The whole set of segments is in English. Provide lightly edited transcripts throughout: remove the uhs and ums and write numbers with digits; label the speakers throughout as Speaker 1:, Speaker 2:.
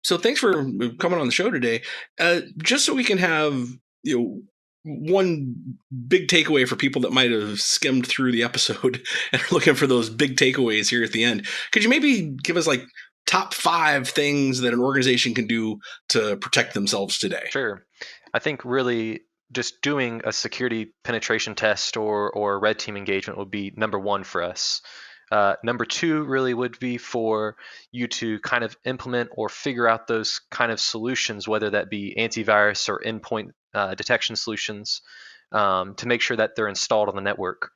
Speaker 1: So thanks for coming on the show today. Just so we can have one big takeaway for people that might have skimmed through the episode and are looking for those big takeaways here at the end. Could you maybe give us like top 5 things that an organization can do to protect themselves today?
Speaker 2: Sure. I think really just doing a security penetration test or red team engagement would be number one for us. Number two really would be for you to kind of implement or figure out those kind of solutions, whether that be antivirus or endpoint detection solutions, to make sure that they're installed on the network.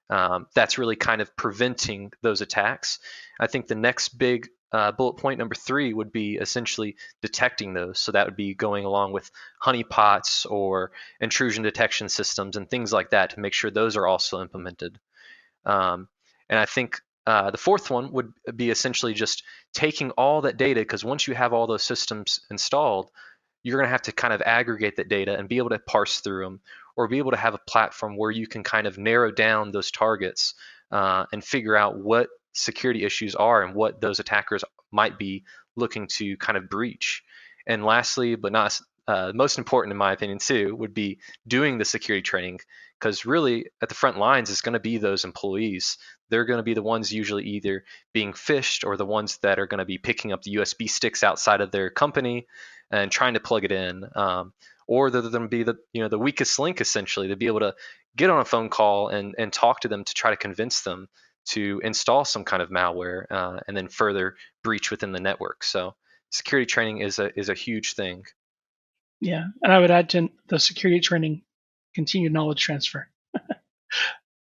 Speaker 2: That's really kind of preventing those attacks. I think the next big bullet point number three would be essentially detecting those. So that would be going along with honeypots or intrusion detection systems and things like that to make sure those are also implemented. And I think the fourth one would be essentially just taking all that data, because once you have all those systems installed, you're going to have to kind of aggregate that data and be able to parse through them, or be able to have a platform where you can kind of narrow down those targets and figure out what security issues are and what those attackers might be looking to kind of breach. And lastly, but not most important in my opinion too, would be doing the security training, because really at the front lines is going to be those employees. They're going to be the ones usually either being phished or the ones that are going to be picking up the USB sticks outside of their company and trying to plug it in, or they're going to be the weakest link essentially to be able to get on a phone call and talk to them to try to convince them to install some kind of malware and then further breach within the network. So security training is a huge thing.
Speaker 3: Yeah, and I would add to the security training, continued knowledge transfer.